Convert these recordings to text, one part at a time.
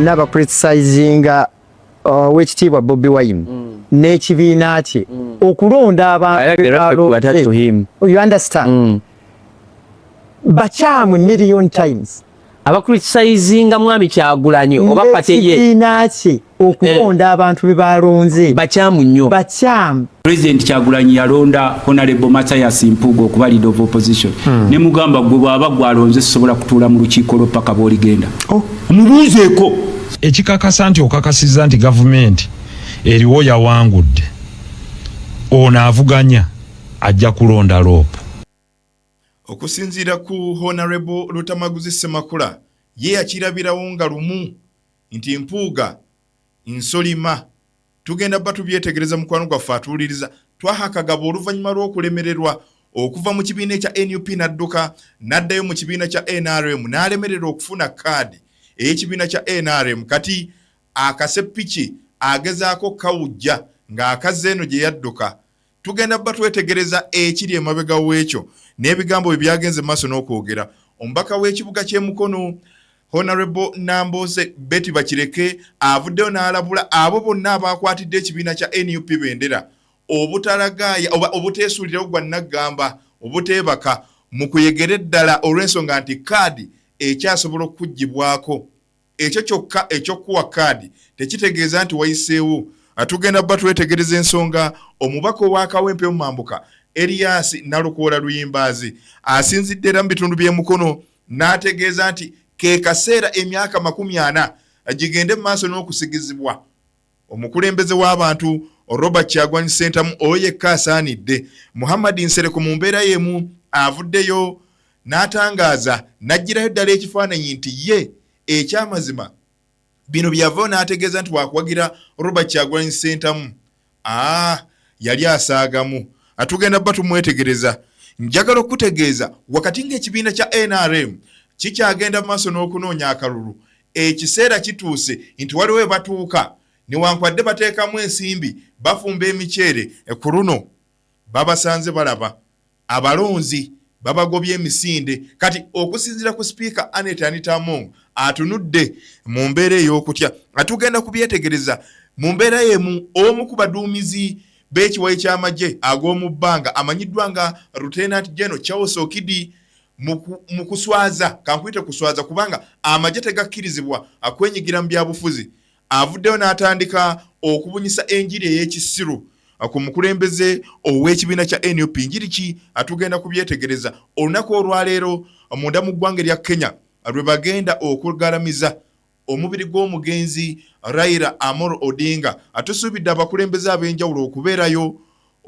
naba criticizinga wekitiibwa Bobi Wine n'ekibiina kye okulonda abantu. You understand? Bakyamu million times. Abakritisayizinga mwami Kyagulanyi oba Pateye ekibiina kye okulonda abantu be balonze bakyamu nnyo. Bakyamu. President Kyagulanyi yalonda Honorable Mathias Mpuuga okuba leader of opposition. Ne mugamba gwe bwaba gwalonze sobola kutuula mu lukiiko lw'opaka bw'oligenda. Mubuuzeeko. Ekikakasa nti okakasizza nti gavumenti eriwo yawangudde. Ono avuganya ajja kulonda loopu. Okusinziira ku Honorable Lutamaguzi Ssemakula ye yakirabirawo nga lumu nti Mpuuga nsolima tugenda batubyetegereza mukwano gwaffe atuwuliriza twaha akagabo oluvannyuma lw'okulemererwa okuva mu kibiina ekya NUP n'adduka n'addayo mu kibiina kya NRM n'alemererwa okufuna kaadi ey'ekibiina kya NRM kati akaseppiki agezaako kawujja ng'akazze eno gye yadduka tugenda batwetegereza ekiri emabega w'ekyo n'ebigambo bye byagenze maaso n'okwogera omubaka w'ekibuga ky'e Mukono Honorable Nambooze Betty Bakireke avuddeyo n'alabula abo bonna abakwatidde ekibiina kya NUP bendera obutalagaaya oba obuteesuulirawo gwa naggamba obuteebaka mu kuyegera eddala olw'ensonga nti kaadi ekyasobola okuggibwako ekyo kyokka ekyokkuwa kaadi tekitegeeza nti wayiseewo. Atugenda batwetegereza ensonga omubaka ow'akawempe mu Mambuka Elias Nalukoola Luyimbaazi asinzidde era mu bitundu by'e Mukono n'ategeeza nti ke kaseera emyaka 40 gigende mu maaso n'okusigizibwa. Omukulembeze w'abantu Robert Kyagulanyi Ssentamu oyo yekka asaanidde. Muhammad Nsereko mu mbeera y'emu avuddeyo n'atangaaza n'aggyirayo ddala ekifaananyi nti ye ekyamazima bino byava n'ategeeza nti wakuwagira Robert Kyagulanyi Ssentamu yali asaagamu. Atugenda batumwetegereza njagala okutegeeza wakati ng'ekibiina kya NRM kikyagenda mu maaso n'okunoonya akalulu ekiseera kituuse nti waliwo we batuuka newankwadde bateekamu ensimbi bafumba emiceere ku luno babasanze balaba abalonzi babagobye emisinde kati okusinziira ku sipiika Annette Anita Among atunudde mu mbeera ey'okutya. Atugenda kubyetegereza mu mbeera y'emu omu ku baduumizi b'ekiwayi ky'amagye ag'omu bbanga amanyiddwa nga Lieutenant General Charles Okidi mu kuswaza kankuyite kuswaza kubanga amagye tegakkirizibwa akwenyigira mu byabufuzi avuddeyo n'atandika okubunyisa enjiri ey'ekisiru ku mukulembeze ow'ekibiina kya NUP. Njiri ki atugenda kubyetegereza olunaku olwaleero munda mu ggwanga erya Kenya lwe bagenda okugalamiza omubiri gw'omugenzi Raila Amolo Odinga. Atusuubidde abakulembeze ab'enjawulo okubeerayo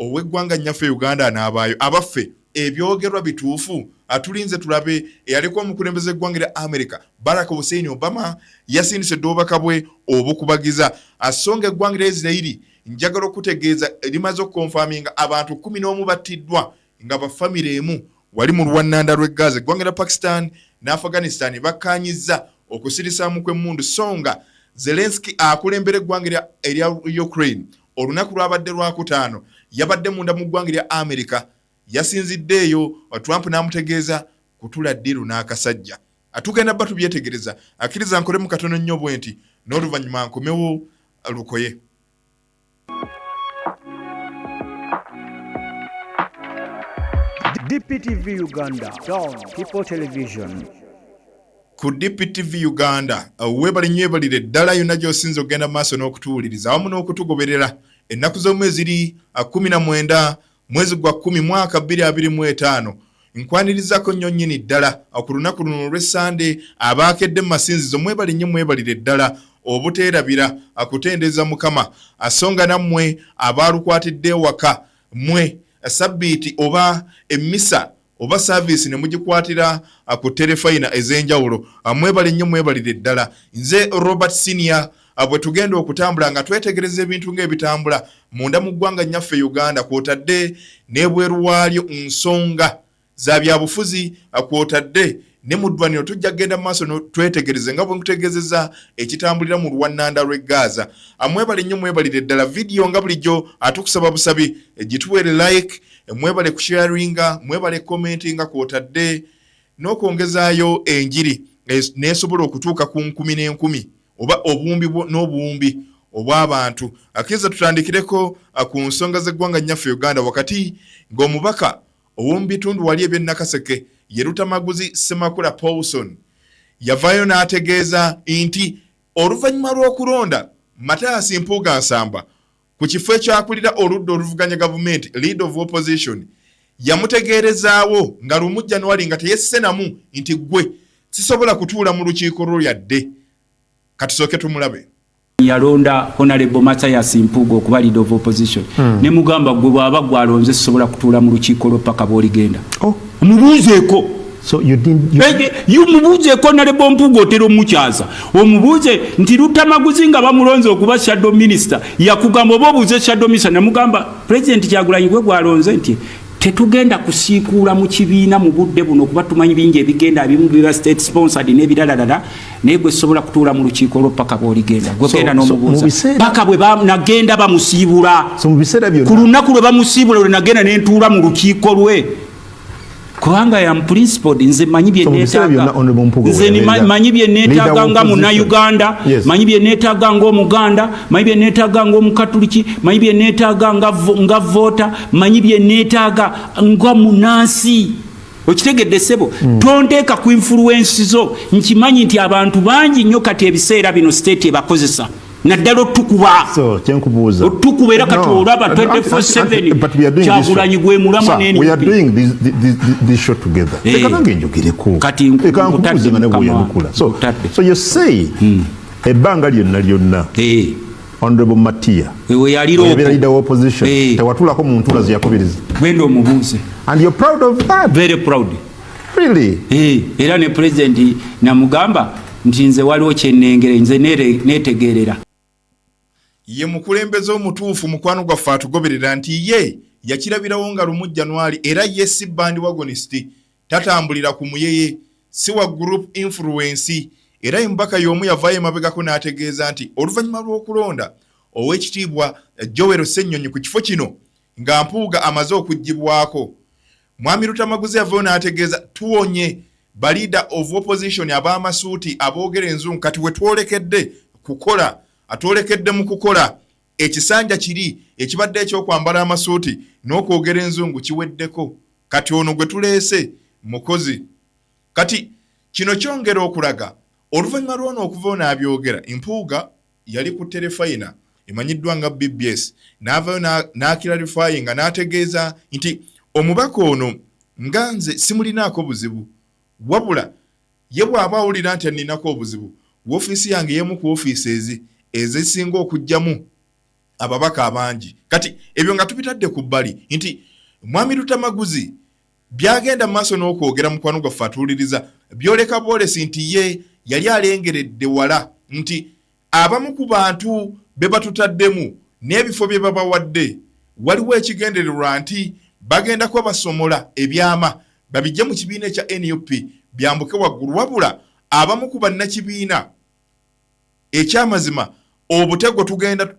ow'eggwanga nnyaffe Uganda n'abaayo abaffe ebyogerwa bituufu. Atulinze tulabe eyalikuwa omukulembeze eggwanga erya America Barack Hussein Obama yasindise obubaka bwe obukubagiza asonga eggwanga erya Israeli njagala okutegeeza limaze okukonfaminga abantu 11 battiddwa nga bafamire emu wali mu lwannanda lw'e Gaza. Eggwanga erya Pakistan ne Afghanistan bakkaanyizza okusirisaamu kw'emmundu songa Zelensky akulembera eggwanga erya Ukraine olunaku lwabadde lwakutaano yabadde munda mu ggwanga erya America yasinziddeeyo Trump n'amutegeeza kutula ddiru n'akasajja. Atugenda batubyetegereza akkiriza nkole mu katono nnyo bwe nti n'oluvannyuma nkomewo lukoye. DPTV Uganda, Dawn People Television. Ku DPTV Uganda webali nyebalire ddala yonna gy'osinza okugenda maaso n'okutuwuliriza awamu n'okutugoberera ennaku z'omwezi 19 mwezi gwa 10 mwaka 2025 nkwanirizako nnyo nnyini ddala ku lunaku luno olw'Essande abaakedde mu masinzizo mwebali nnyo mwebalire ddala obuteerabira akutendeeza Mukama asonga nammwe abaalukwatidde ewaka mmwe sabbiiti oba emmisa oba service ne mugikwatira ku terefayina ez'enjawulo mwebale nnyo mwebalire ddala. Nze Robert Senior bwe tugenda okutambula nga twetegereza ebintu ng'ebitambula munda mu ggwanga nnyaffe Uganda kwotadde n'ebweru waalyo nsonga za byabufuzi kwotadde ne mu ddwaniro tujja kgenda mu maaso twetegereze nga bwe nkutegeezezza ekitambulira mu lwannanda lw'e Gaza. Mwebale nnyo mwebalire ddala vidiyo nga bulijjo atukusaba busabi gituweere like mwebale ku sharinga mwebale commentinga kwotadde n'okwongezaayo enjiri nesobola okutuuka ku 10,000 oba obuwumbi n'obuwumbi obw'abantu. Akiza tutandikireko ku nsonga z'eggwanga nnyaffe Uganda wakati ng'omubaka ow'omu bitundu wali eby'e Nakaseke ye Lutamaguzi Ssemakula Paulson yavaayo n'ategeeza nti oluvannyuma lw'okulonda Mathias Mpuuga Nsamba ku kifo ekyakulira oludda oluvuganya gavumenti leader of opposition yamutegeerezaawo nga lumu January nga teyesse namu nti gwe sisobola kutuula mu lukiiko lwo yadde. Katusooke tumulabe. Yalonda Honorable Mathias Mpuuga okuba leader of opposition. Ne mugamba gwe bw'aba gwalonze sisobola kutuula mu lukiiko lwo paka bw'oligenda. Mubuuzeeko. So you didn't mubuuze ko Honorable Mpuuga otero mukyaza omubuuze nti Lutamaguzi nga bamulonze okuba shadow minister yakugamba oba obuuze shadow minister namugamba president Kyagulanyi gwe gwalonze nti tetugenda kusiikuula mu kibiina mu budde buno okuba tumanyi bingi ebigenda abimu biba state sponsored n'ebirala naye gwe sobola kutuula mu lukiiko lwo paka bw'oligenda gwe genda n'omubuuza paka bwe nagenda bamusiibula ku lunaku lwe bamusiibula lwe nagenda n'entuula mu lukiiko lwe kubanga ya principled nze manyi bye neetaaga nze manyi bye neetaaga nga Munnayuganda manyi bye neetaaga ng'Omuganda manyi bye neetaaga ng'Omukatuliki manyi bye neetaaga nga voter manyi bye neetaaga nga munansi okitegedde ssebo tonteeka ku influence zo nkimanyi nti abantu bangi nnyo kati ebiseera bino state ebakozesa naddala otukuba otukuba era kati olaba 24/7 Kyagulanyi gwe mulamu n'eni we are doing this show together tekanange njogereko kati nkukuze nga nebwe yanukula so you say ebbanga lyonna Honorable Matia we yaliro leader of opposition tewatulako mu ntula ziyakubiriza gwendo omubuuze and you're proud of that. Very proud really era ne president namugamba nti nze waliwo kyennengere nze netegerera ye mukulembeze omutuufu mukwano gwaffe atugoberera nti ye yakirabirawo nga lumu January era ye si bandi wagonist tatambulira ku muyeye si wa group influence era embaka y'omu yavaayo emabegako n'ategeeza nti oluvannyuma lw'okulonda ow'ekitiibwa Joel Ssennyonyi ku kifo kino nga Mpuuga amaze okuggibwako Mwami Lutamaguzi yavaayo n'ategeeza tuwonye ba leader of opposition ab'amasuuti aboogera enzungu kati we twolekedde kukola atolekedde mu kukola ekisanja kiri ekibadde ekyokwambala amasuuti n'okwogera enzungu kiweddeko kati ono gwe tuleese mukozi kati kino kyongera okulaga oluvannyuma lw'ono okuvayo n'abyogera Mpuuga yali ku telefayina emanyiddwa nga BBS n'avaayo n'akiralifayinga n'ategeeza nti omubaka ono nga nze simulinaako buzibu wabula ye bw'aba awulira nti aninako obuzibu woofiisi yange yemu ku ofiisi ezisinga okujjamu ababaka abangi kati ebyo nga tubitadde ku bbali nti Mwami Lutamaguzi byagenda mu maaso n'okwogera mukwano gwaffe atuwuliriza byoleka bwolesi nti ye yali alengeredde wala nti abamu ku bantu be batutaddemu n'ebifo bye babawadde waliwo ekigendererwa nti bagenda kuba basomola ebyama babijje mu kibiina ekya NUP byambuke waggulu wabula abamu ku bannakibiina ekyamazima obutego tugenda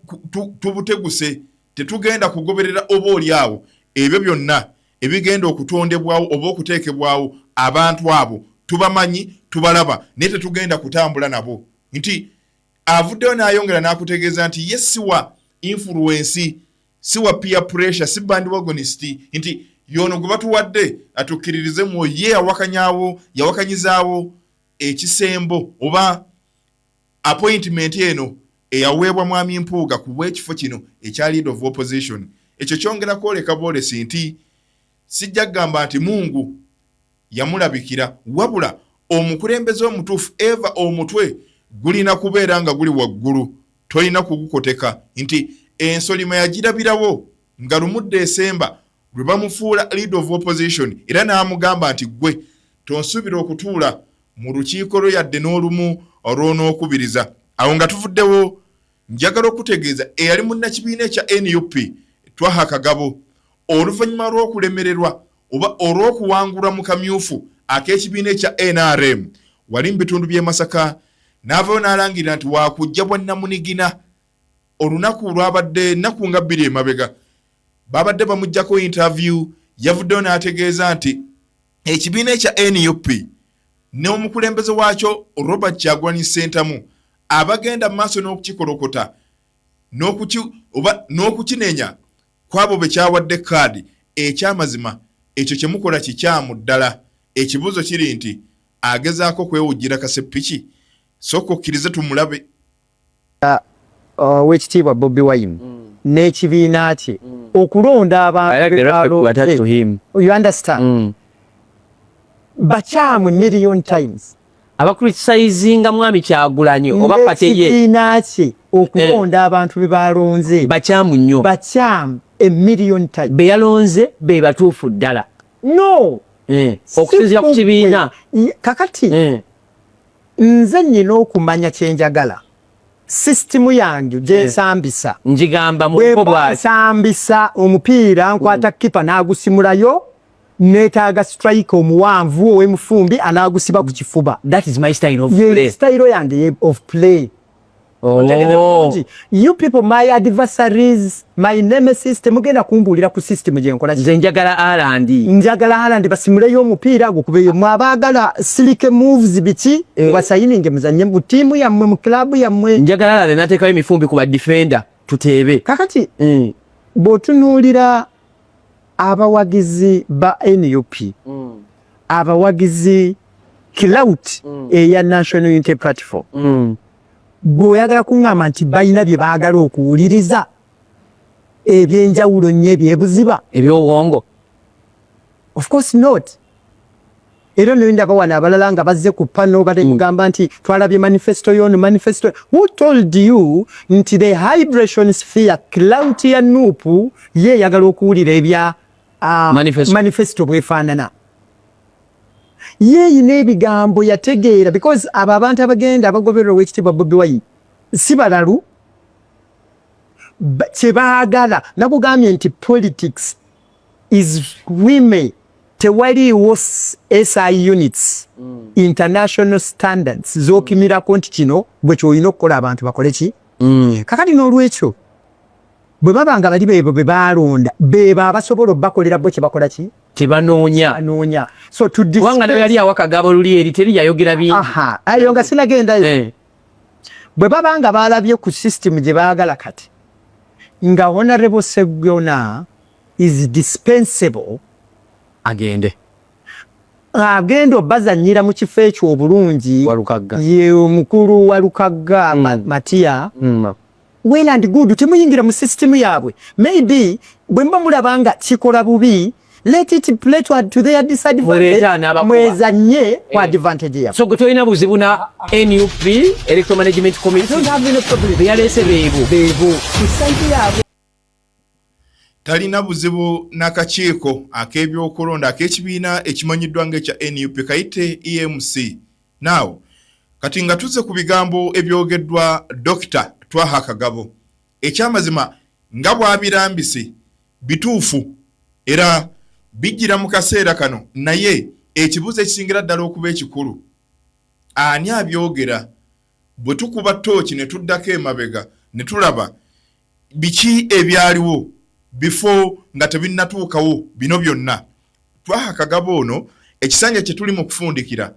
tubuteguse tetugenda kugoberera oba oli awo ebyo byonna ebigenda okutondebwawo oba okuteekebwawo abantu abo tubamanyi tubalaba naye tetugenda kutambula nabo nti avuddeyo n'ayongera n'akutegeeza nti ye siwa influence siwa peer pressure si bandi wagonist nti yono gwe batuwadde atukkiririze mu ye yawakanyizaawo ekisembo oba appointment eno eyaweebwa Mwami Mpuuga ku bw'ekifo kino ekya leader of opposition ekyo kyongera kwoleka bwolesi nti sijja kugamba nti Mungu yamulabikira wabula omukulembeze omutuufu eva omutwe gulina kubeera nga guli waggulu tolina kugukoteka nti ensolima yagirabirawo nga lumu Desemba lwe bamufuula leader of opposition era n'amugamba nti gwe tonsuubira okutuula mu lukiiko lwo yadde n'olumu olw'onookubiriza awo nga tuvuddewo njagala okutegeeza eyali munnakibiina ekya NUP Twaha Kagabo oluvannyuma lw'okulemererwa oba olw'okuwangulwa mu kamyufu ak'ekibiina ekya NRM wali mu bitundu by'e Masaka n'avaayo n'alangira nti waakujja bwa Namunigina olunaku lwabadde nnaku nga 2 emabega babadde bamuggyako interview yavuddeyo n'ategeeza nti ekibiina ekya NUP n'omukulembeze waakyo Robert Kyagulanyi Ssentamu abagenda maaso n'okukikolokota n'okukinenya kwabo bekyawadde kaadi ekyamazima ekyo kyemukola kikyamu ddala. Ekibuuzo kiri nti agezaako kwewujjira kasepiki sooka okkirize tumulabe. Oweekitiibwa Bobi Wine n'ekibiina kye okulonda abantu. You understand? Bakyamu million times. Abakriticizinga mwami Kyagulanyi oba Pateye. N'ekibiina kye okulonda abantu be balonze. Bakyamu nnyo. Bakyamu a million times. Be yalonze be batuufu ddala. No. Okusinziira ku kibiina. Kakati nze nnina okumanya kyenjagala. System yange gyensambisa. Njigamba mu bw'ati. Nsambisa omupiira nkwata kipa n'agusimulayo neetaaga strike omuwanvu ow'emufumbi anaagusiba ku kifuba. That is my style of play. Style yange of play. Oh. You people, my adversaries, my nemesis, temugenda kumbuulira ku system gye nkola. Nze njagala Haaland. Njagala Haaland basimuleyo omupiira gukubeyo. Mwabaagala silike moves biki wasayininge muzanye mu tiimu yammwe mu club yammwe. Njagala Haaland nateekayo emifumbi ku ba defender tuteebe. Kakati bw'otunuulira abawagizi ba NUP, abawagizi clout eya National Unity Platform, bw'oyagala kuŋŋamba nti balina bye baagala okuwuliriza ebyenjawulo nnyo ebyebuziba eby'obwongo. Of course not. Era ndaba wano abalala nga bazze ku pano bagamba nti twalabye manifesto y'ono manifesto. Who told you nti the vibration sphere clout ya Nuupu ye yagala okuwulira ebya manifesto bwefaanana? Ye n'ebigambo yategeera because abo abantu abagenda abagoberera Oweekitiibwa Bobi Wine si balalu kye baagala. Nakugambye nti politics is women. Tewaliwo SI units international standards z'okimirako nti kino bwe kyolina okukola abantu bakole ki. Kakati n'olwekyo bwe baba nga bali beebo be baalonda beebo abasobola obbakolera bo kye bakola ki tebanoonya. So to this wanga nayo yali awakagabo luli eri teri yayogera bingi. Ayo nga sinagendayo. Bwe baba nga baalabye ku system gye baagala kati nga Honorable Sseggona is dispensable agende obbazannyira mu kifo ekyo obulungi ye omukulu wa Lukagga Matiya. Well and good, temuyingira mu system yaabwe. Maybe bwe mba mulaba nga kikola bubi, let it play to their disadvantage. Mwezanye kwa advantage yaabwe. So gwe tolina buzibu na NUP Electoral Management Committee yaleese beebo site yaabwe. Talina buzibu n'akakiiko ak'ebyokulonda ak'ekibiina ekimanyiddwa ng'ekya NUP kayite EMC. Now kati nga tuzze ku bigambo ebyogeddwa Dr. Twaha Kagabo, ekyamazima nga bw'abirambise bituufu era bijjira mu kaseera kano, naye ekibuuzo ekisingira ddala okuba ekikulu, ani abyogera? Bwe tukuba ttooki ne tuddako emabega ne tulaba biki ebyaliwo before nga tebinnatuukawo bino byonna. Twaha Kagabo ono ekisanja kye tuli mu kufundikira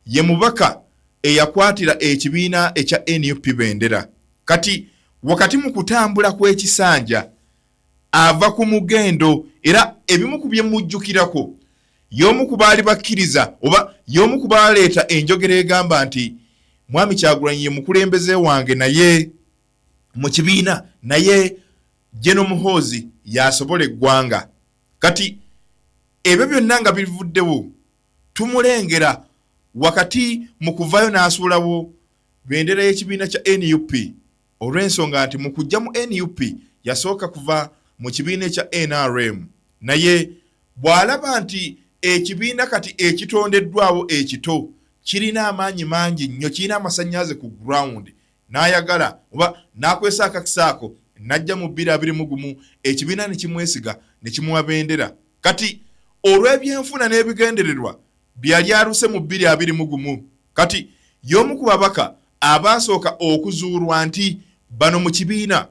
ye mubaka eyakwatira ekibiina ekya NUP bendera. Kati wakati mu kutambula kw'ekisanja ava ku mugendo era ebimu ku bye mujjukirako y'omu ku baali bakkiriza oba y'omu ku baaleeta enjogera egamba nti Mwami Kyagulanyi ye mukulembeze wange naye mu kibiina naye Jeno Muhoozi yasobola eggwanga. Kati ebyo byonna nga bivuddewo tumulengera wakati mu kuvayo n'asuulawo bendera y'ekibiina kya NUP olw'ensonga nti mu kujja mu NUP yasooka kuva mu kibiina ekya NRM, naye bw'alaba nti ekibiina kati ekitondeddwawo ekito kirina amaanyi mangi nnyo, kirina amasannyalaze ku ground, n'ayagala oba n'akwesa akakisaako najja mu 2021 ekibiina ne kimwesiga ne kimuwa bendera. Kati olw'ebyenfuna n'ebigendererwa byali aluse mu 2021 kati y'omu ku babaka abaasooka okuzuulwa nti bano mu kibiina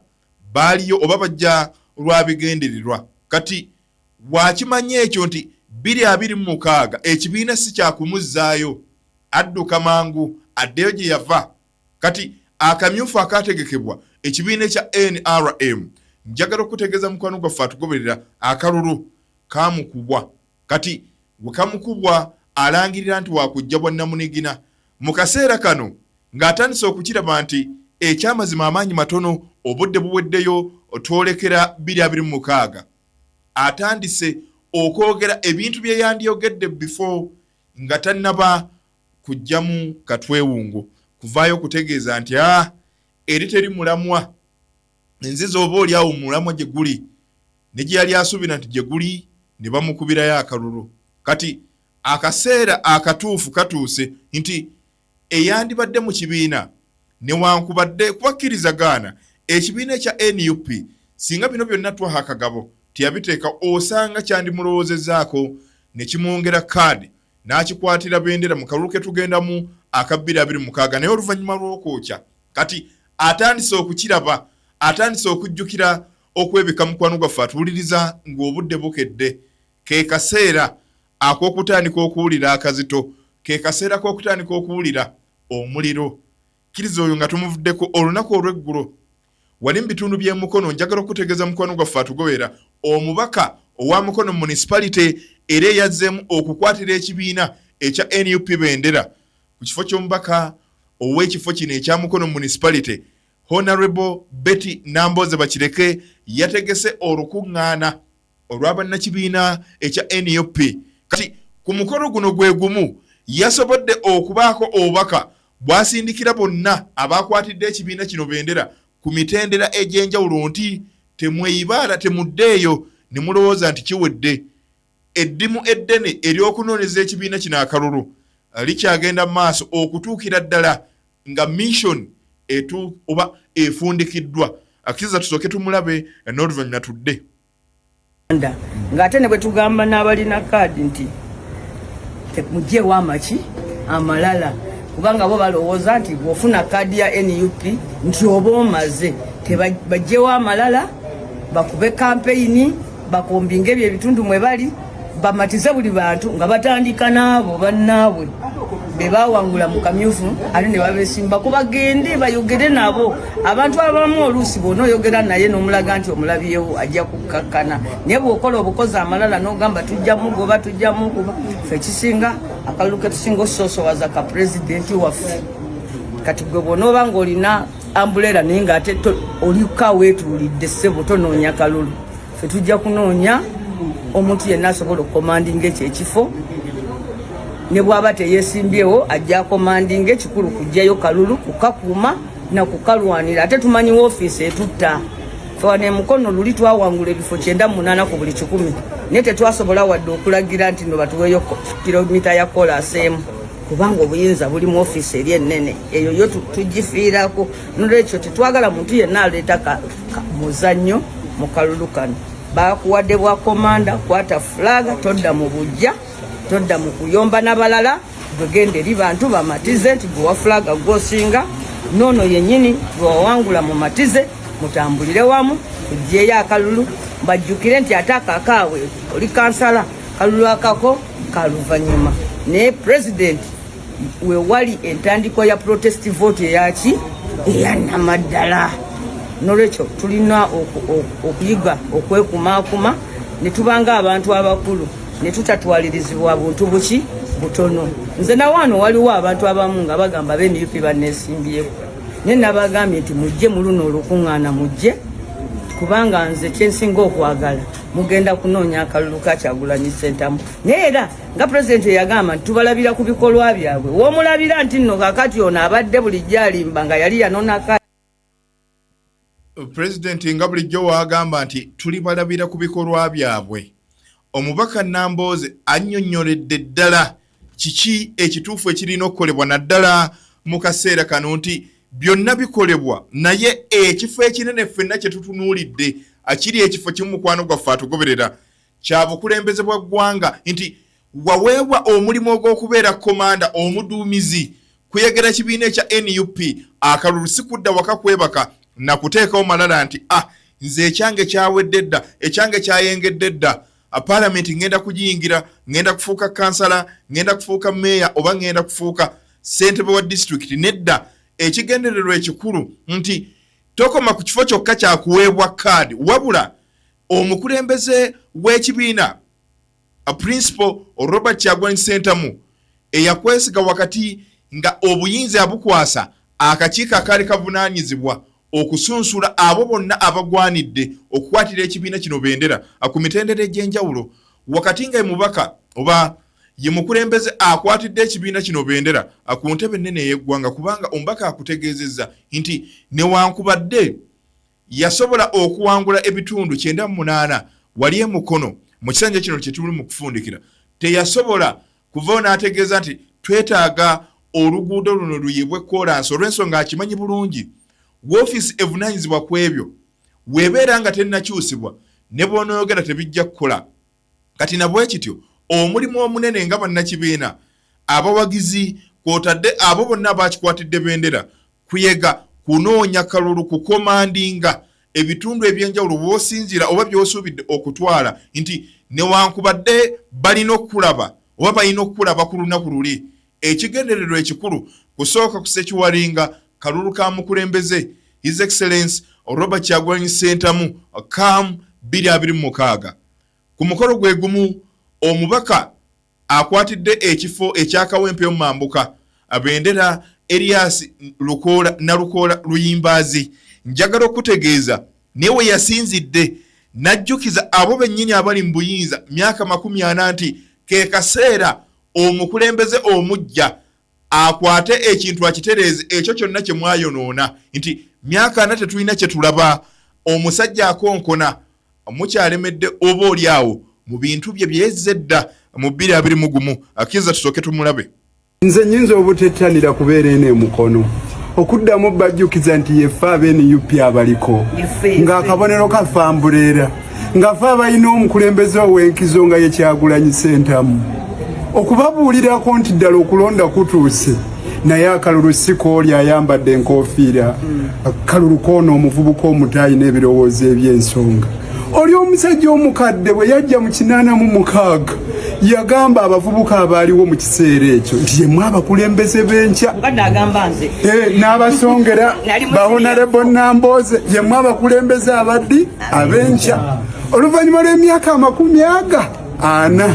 baaliyo oba bajja lwa bigendererwa. Kati wakimanya ekyo nti 2026 ekibiina si kyakumuzzaayo, adduka mangu addeyo gye yava. Kati akamyufu akategekebwa ekibiina ekya NRM njagala okutegeeza mukwano gwaffe atugoberera akalulu kamukubwa kati bwe kamukubwa alangirira nti wakujja bwa namunigina mu kaseera kano ng'atandise okukiraba nti ekyamazima amaanyi matono obudde buweddeyo otwolekera 2026 atandise okwogera ebintu bye yandyogedde before nga tannaba kujjamu katwewungu kuvaayo okutegeeza nti eri teri mulamwa enziza oba oli awo mulamwa gye guli ne gye yali asuubira nti gye guli ne bamukubirayo akalulu kati akaseera akatuufu katuuse nti eyandibadde mu kibiina newankubadde kubakkirizagaana ekibiina ekya NUP singa bino byonna twaha akagabo tiyabiteeka osanga kyandimulowoozezaako ne kimwongera kaadi n'akikwatira bendera mu kalulu ke tugendamu aka 2026 naye oluvannyuma lw'okwokya kati atandise okukiraba atandise okujjukira okwebika mukwano gwaffe atuwuliriza ng'obudde bukedde ke kaseera ak'okutandika okuwulira akazito ke kaseera k'okutandika okuwulira omuliro kkiriza oyo nga tumuvuddeko olunaku olw'eggulo wali mu bitundu by'emukono njagala okutegeeza mukwano gwaffe atugobera omubaka owa mukono municipality era eyazzeemu okukwatira ekibiina ekya NUP bendera ku kifo ky'omubaka ow'ekifo kino ekya mukono municipality Honorable Betty Namboze Bakireke yategese olukuŋŋaana olw'abannakibiina ekya NUP kati ku mukolo guno gwe gumu yasobodde okubaako obubaka bwasindikira bonna abakwatidde ekibiina kino bendera ku mitendera egy'enjawulo nti temweyibaala temuddeeyo ne mulowooza nti kiwedde eddimu eddene ery'okunoonyeza ekibiina kino akalulu likyagenda mu maaso okutuukira ddala nga mission oba efundikiddwa akkiriza tusooke tumulabe n'oluvannyuma tudde ng'ate ne bwe tugamba n'abalina kaadi nti mugyewo amaki amalala kubanga bo balowooza nti bw'ofuna kaadi ya NUP nti oba omaze tebajjewo amalala bakube kampeyini bakombinga ebyo ebitundu mwe bali bamatize buli bantu nga batandika n'abo bannaabwe be bawangula mu kamyufu ate ne babeesimba ku bagende bayogere nabo abantu abamu oluusi bw'ona oyogera naye n'omulaga nti omulabyewo ajja kukkakkana naye bw'okola obukozi amalala n'ogamba tujja mugoba tujja mugoba ffe kisinga akalulu ke tusinga osoosowaza ka pulezidenti waffe kati gwe bw'onooba ng'olina ambulera naye ng'ate oliko weetuulidde ssebo tonoonya kalulu ffe tujja kunoonya omuntu yenna asobola okukomandinga ekyo ekifo ne bw'aba teyeesimbyewo ajja akomandinga ekikulu kujjayo kalulu kukakuuma na kukalwanira ate tumanyi woofiisi etutta fene mukono luli twawangula ebifo 98 ku buli 100 naye tetwasobola wadde okulagira nti no batuweeyo kilomita ya kolaseemu kubanga obuyinza buli mu ofiisi eri ennene eyo yo tugifiirako nolwekyo tetwagala muntu yenna aleeta muzannyo mu kalulu kano bakuwadde bwa komanda kwata fulaga todda mu bujja todda mu kuyomba n'abalala bwegende eri bantu bamatize nti gwe wa fulaga gwosinga noono yennyini bwewawangula mu matize mutambulire wamu kujjeeyo akalulu bajjukire nti ate akakaawe oli kansala kalulu akako kaluvannyuma naye pulezidenti wewali entandikwa ya protest vote eyaki eyannamaddala nolwekyo tulina okuyiga okwekumaakuma ne tubanga abantu abakulu ne tutatwalirizibwa buntu buki butono nze nawaano waliwo abantu abamu nga bagamba b'NUP banneesimbyeku naye nabagambye nti mujje mu luno olukuŋŋaana mujje kubanga nze kyensinga okwagala mugenda kunoonya akalulu ka Kyagulanyi Ssentamu naye era nga pulezidenti yagamba nti tubalabira ku bikolwa byabwe woomulabira nti nno kakati ono abadde bulijjo alimba nga yali yanonaka pulezidenti nga bulijjo waagamba nti tulibalabira ku bikolwa byabwe omubaka Namboze annyonnyoledde ddala kiki ekituufu ekirina okukolebwa naddala mu kaseera kano nti byonna bikolebwa naye ekifo ekinene ffenna kye tutunuulidde akiri ekifo kimukwano gwaffe atugoberera kya bukulembeze bwa ggwanga nti waweebwa omulimu ogw'okubeera komanda omuduumizi kuyegera kibiina ekya NUP akalulu si kudda waka kwebaka na kuteekawo malala nti nze ekyange kyawedde dda ekyange kyayengedde dda palamenti ngenda kugiyingira ngenda kufuuka kansala ngenda kufuuka meeya oba ngenda kufuuka ssentebe wa disitulikiti nedda ekigendererwa ekikulu nti tokoma ku kifo kyokka kyakuweebwa kaadi wabula omukulembeze w'ekibiina principal Robert Kyagulanyi Ssentamu eyakwesiga wakati nga obuyinza abukwasa akakiiko akaali kavunaanyizibwa okusunsula abo bonna abagwanidde okukwatira ekibiina kino bendera ku mitendera egy'enjawulo wakati nga mubaka oba ye mukulembeze akwatidde ekibiina kino bendera ku ntebe ennene ey'eggwanga kubanga omubaka akutegeezezza nti newankubadde yasobola okuwangula ebitundu 98 wali emukono mu kisanja kino kye tuli mu kufundikira teyasobola kuvaho n'ategeeza nti twetaaga oluguudo luno luyibwe kolansi olw'ensonga akimanyi bulungi woofiisi evunaanyizibwa ku ebyo weebeera nga tennakyusibwa ne bw'onoyogera tebijja kukola kati nabwe kityo omulimu omunene nga bannakibiina abawagizi kwotadde abo bonna abakikwatidde bendera kuyega kunoonya kalulu kukomandinga ebitundu ebyenjawulo bw'osinziira oba by'osuubidde okutwala nti newankubadde balina okulaba oba balina okulaba ku lunaku luli ekigendererwa ekikulu kusooka kusekiwalinga kalulu ka mukulembeze His Excellence Robert Kyagulanyi Ssentamu CAM 2026 ku mukolo gwe gumu omubaka akwatidde ekifo ekyakawempe omumambuka abendera Elias Nalukoola Luyimbazi njagala okutegeeza newe yasinzidde najjukiza abo bennyini abali mu buyinza myaka 40 nti ke kaseera omukulembeze omujja akwate ekintu akitereeze ekyo kyonna kye mwayonoona nti myaka 4 tetulina kye tulaba omusajja akonkona mukyalemedde oba oli awo mu bintu bye byezedda mu 2021 akiza tusoke tumulabe nze nyinza obutettanira kubeera ene mukono okuddamu bajjukiza nti yeffe ab'NUP abaliko ng'akabonero kafambuleera nga ffe abalina omukulembeze ow'enkizo nga ye Kyagulanyi Ssentamu okubabuulirako nti ddala okulonda kutuuse naye akalulu si kooli ayambadde enkofiira akalulu koono omuvubuka omutaayi n'ebirowoozo eby'ensonga oli omusajja omukadde bwe yajja mu 86 yagamba abavubuka abaaliwo mu kiseera ekyo nti yemwe abakulembeze b'enkya n'abasongera bahonarebo Nambooze yemwe abakulembeze abaddi ab'enkya oluvannyuma lw'emyaka 40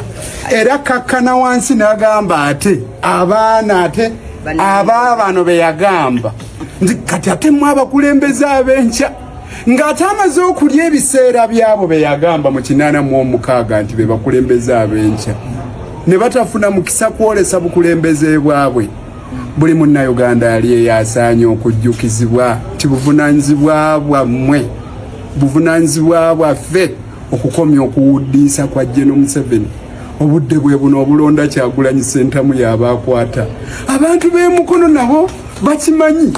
era kakkana wansi n'agamba ate abaana ate abaabano be yagamba nti kati ate mmwe abakulembeze ab'enkya ng'ate amaze okulya ebiseera byabo be yagamba mu 86 nti be bakulembeze ab'enkya ne batafuna mukisa kwolesa bukulembeze bwabwe buli munnayuganda yali eyasaanye okujjukizibwa nti buvunaanyizibwa bwammwe buvunaanyizibwa bwaffe okukomya okuwuddiisa kwa General Museveni obudde bwe buno obulonda Kyagulanyi Ssentamu y'abaakwata abantu b'emukono nabo bakimanyi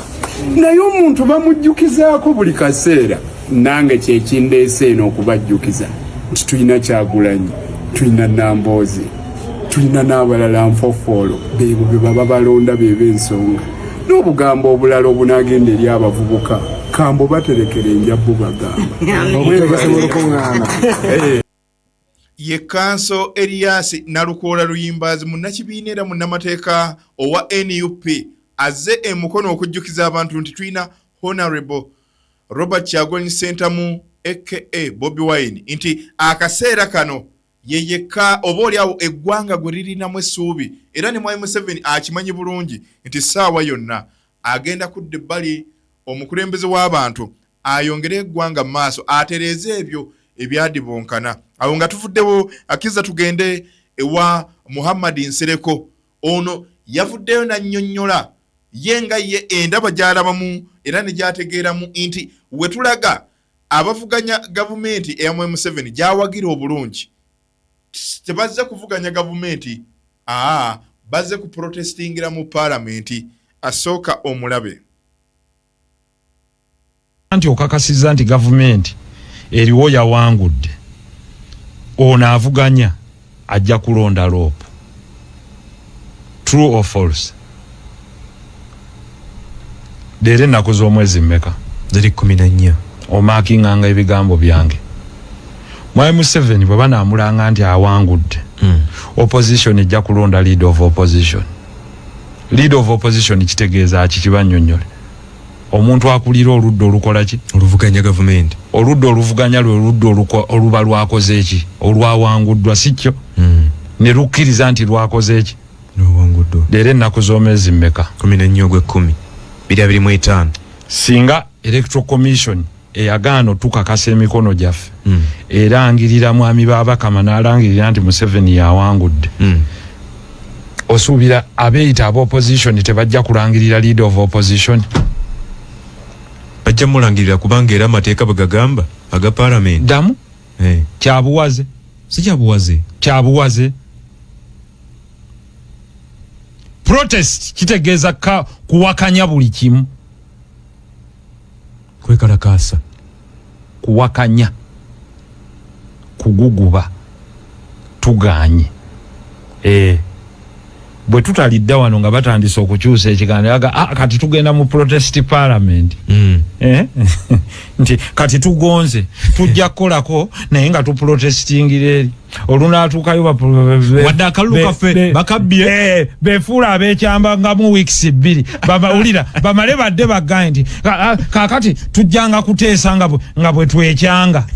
naye omuntu bamujjukizaako buli kaseera nange kyekindeese eno okubajjukiza nti tulina Kyagulanyi tulina Nambooze tulina n'abalala nfofoolo beebo be baba balonda beeb'ensonga n'obugambo obulala obunaagenda eri abavubuka kambo baterekera enjabbu bagamba ye kanso Elias Nalukoola Luyimbazi munnakibiina era munnamateeka owa NUP azze emukono okujjukiza abantu nti tulina Honorable Robert Kyagulanyi Ssentamu aka Bobi Wine nti akaseera kano ye yekka oba oli awo eggwanga gwe lirinamu essuubi era ne Mwai Museveni akimanyi bulungi nti ssaawa yonna agenda kudda ebbali omukulembeze w'abantu ayongere eggwanga mu maaso atereeze ebyo ebyadibonkana awo nga tuvuddewo akiza tugende ewa Muhammad Nsereko ono yavuddeyo nannyonnyola ye nga ye endaba gy'alabamu era ne gyategeeramu nti we tulaga abavuganya gavumenti eya Mwai Museveni gyawagira obulungi tebazze kuvuganya gavumenti bazze kuprotestingira mu paalamenti asooka omulabe nti okakasiza nti gavumenti eriwo yawangudde ono avuganya ajja kulonda loopu true or false leero ennaku z'omwezi mmeka ziri 14 omaakinganga ebigambo byange Mwai Museveni bwe banaamulanga nti awangudde opposition ejja kulonda leader of opposition kitegeeza ki kibannyonnyole omuntu akulira oludda olukola ki oluvuganya government oludda oluvuganya oludda oluba lwakoze eki olwawanguddwa sikyo ne lukkiriza nti lwakoze eki lwawanguddwa leero ennaku z'omwezi mmeka 14/10/2025 singa electoral commission eyagaano tukakasa emikono gyaffe erangirira mwami Babakama n'alangirira nti Museveni yawangudde osuubira abeeyita opposition tebajja kulangirira leader of opposition bajja mulangirira kubanga era amateeka bagagamba aga parliament damu kyabuwaze si kyabuwaze protest kitegeeza kuwakanya buli kimu kwekalakaasa kuwakanya kuguguba tuganye bwe tutalidda wano nga batandise okukyusa ekiganiro kati tugenda mu protest parliament nti kati tugonze tujja kukolako naye nga tuprotestingira eri olunaatuukayo wadde akalulu kaffe bakabbye befuula abeekyamba nga mu weeks 2 bamawulira bamale badde baggaye nti kaakati tujjanga kuteesa nga bwe twekyanga.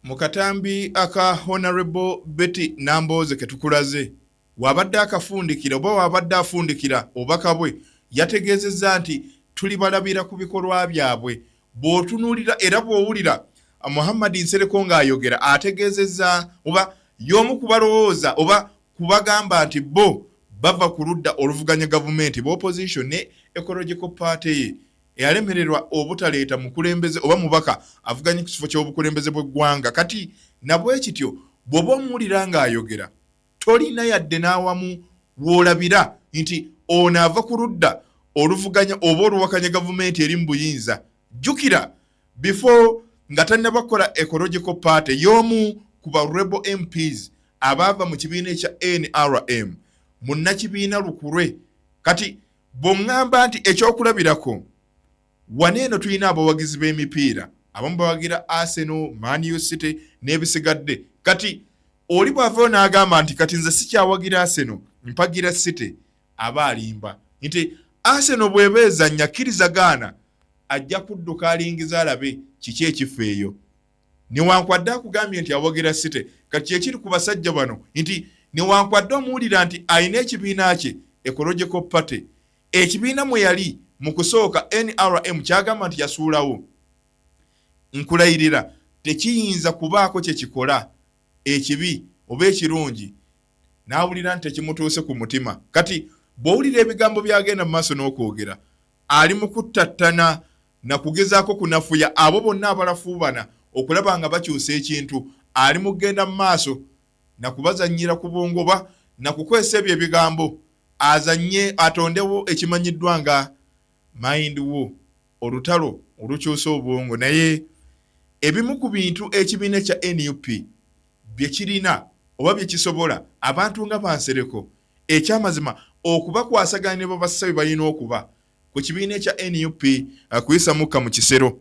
Mukatambi aka Honorable Betty Namboze ketukulaze wabadde akafundikira oba wabadde afundikira obaka bwe yategeezezza nti tuli balabira ku bikolwa byabwe bw'otunuulira era bw'owulira Muhammad Nsereko ng'ayogera ategeezezza oba y'omu kubalowooza oba kubagamba nti bo bava ku ludda oluvuganya gavumenti b'opposition ne Ecological Party eyalemererwa obutaleeta mukulembeze oba mubaka avuganye ku kifo ky'obukulembeze bw'eggwanga kati nabwe kityo bw'oba omuwulira ng'ayogera tolina yadde n'awamu w'olabira nti ono ava ku ludda oluvuganya oba oluwakanya gavumenti eri mu buyinza jjukira before nga tannabakola Ecological Party y'omu ku ba rebel MPs abaava mu kibiina ekya NRM munnakibiina lukulwe kati bw'oŋŋamba nti ekyokulabirako waneeno tulina abawagizi b'emipiira abamu bawagira Arsenal, Man U City n'ebisigadde kati oli bw'avaayo n'agamba nti kati nze sikyawagira Arsenal mpagira City aba alimba nti Arsenal bw'ebeezannya kkiriza gaana ajja kudduka alingiza alabe kiki ekifo eyo newankwadde akugambye nti awagira City kati kyekiri ku basajja bano nti newankwadde omuwulira nti ayina ekibiina kye Ecological Party ekibiina mwe yali mu kusooka NRM kyagamba nti yasuulawo nkulayirira tekiyinza kubaako kye kikola ekibi oba ekirungi n'awulira nti tekimutuuse ku mutima kati bw'owulira ebigambo byagenda mu maaso n'okwogera ali mu kuttattana na kugezaako kunafuya abo bonna abalafuubana okulaba nga bakyusa ekintu ali mu kugenda mu maaso na kubazannyira ku bwongoba na kukwesa ebyo ebigambo azannye atondewo ekimanyiddwa nga mind wo olutalo olukyusa obwongo naye ebimu ku bintu ekibiina ekya NUP bye kirina oba bye kisobola abantu nga Bansereko ekyamazima okubakwasaganya ne babassabe balina okuba ku kibiina ekya NUP kuyisa mukka mu kisero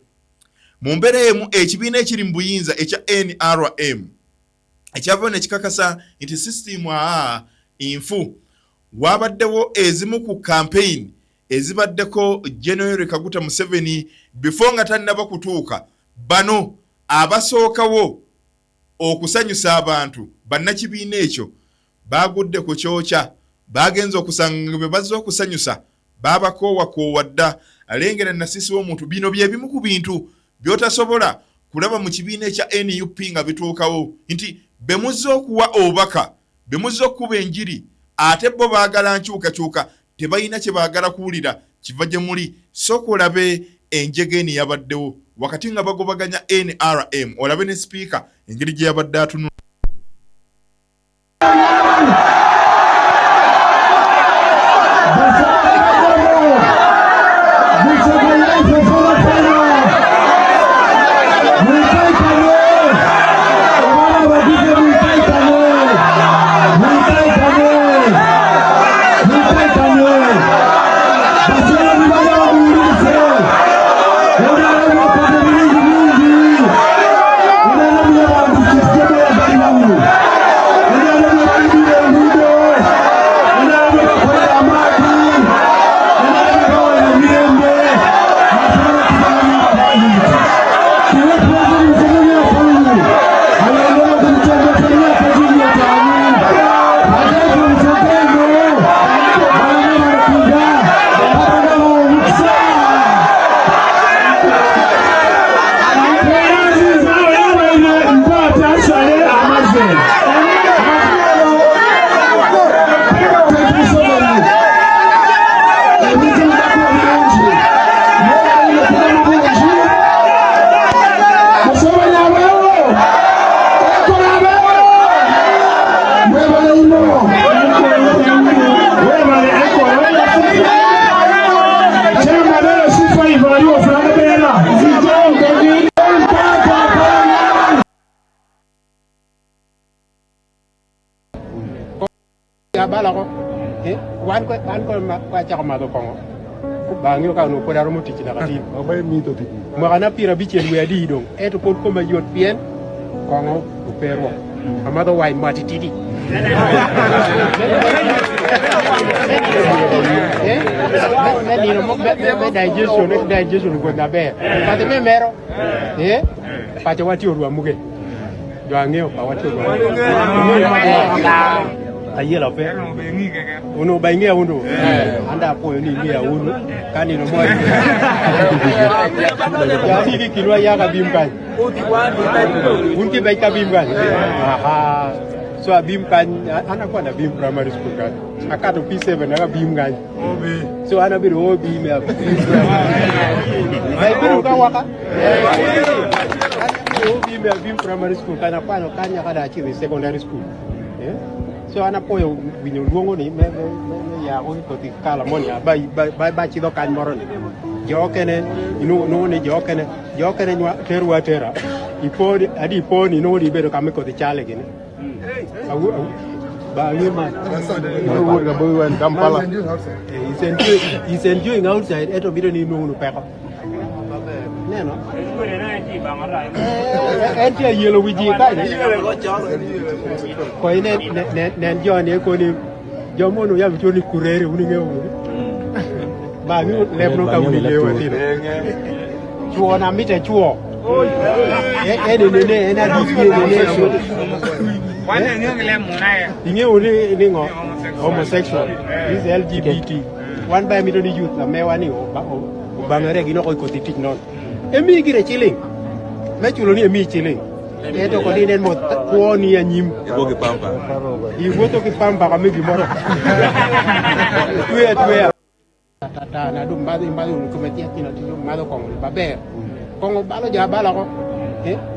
mu mbeera emu ekibiina ekiri mu buyinza ekya NRM ekyavayo ne kikakasa nti system infu wabaddewo ezimu ku campaign ezibaddeko General Kaguta Museveni before nga tannaba kutuuka bano abasookawo okusanyusa abantu bannakibiina ekyo bagudde ku kyokya bagenza okusanga be bazze okusanyusa babakoowa dda alengera nasisi w'omuntu bino bye bimu ku bintu by'otasobola kulaba mu kibiina ekya NUP nga bituukawo nti bemuzze okuwa obubaka bemuzze okuba enjiri ate bo baagala nkyukakyuka tebalina kye baagala kuwulira kiva gye muli sooka olabe enjegeeni yabaddewo wakati nga bagobaganya NRM olabe ne sipiika engeri gye yabadde atunula jabala ko wan ko kwa cha ma do ko bangyo ka no ko daro muti na kati ba mi to ti ma kana pira bi che we di dong e to ko ma yot pien ko ngo ko pero amado wai mati tidi ni no mo be digestion ko na be pati me mero pati wati orwa muge do angeo pa wati orwa ayela pe uno baingia uno anda po ni ngia uno kani no mo ya siki kilwa ya ka bimkan unti baika bimkan aha so bimkan ana kwa na bim primary school kan akato P7 na bimkan so ana biro obi me ai biro ka waka obi me bim primary school kana kwa no kanya kada achieve secondary school so ana poyo winyo luongo ni me ya ko ko ti kala monia ba chi do kan moro ni jokene no ne jokene nywa terwa tera ipodi adi poni no ri bedo kam ko ti chale gini awu ba ngima no ga boy wan Kampala he's enjoying outside eto bido ni no peko neno enti yelo wiji ka ko ne joni ko ni jomono ya bitoni kurere uninge ba mi lebno ka uni lewa tino chuo na mite chuo ne na dipie ne so wane ngele munaye inge uni ningo homosexual is LGBT one by mi doni youth la mewani o bangare gino ko titik non emi gire chiling me chulo ni emi chiling eto ko dinen mo kuoni ya nyim iwoto ki pamba ka megi moro tuya tata na dum mbadi ko metia kino tino mado ko babe ko balo ja bala ko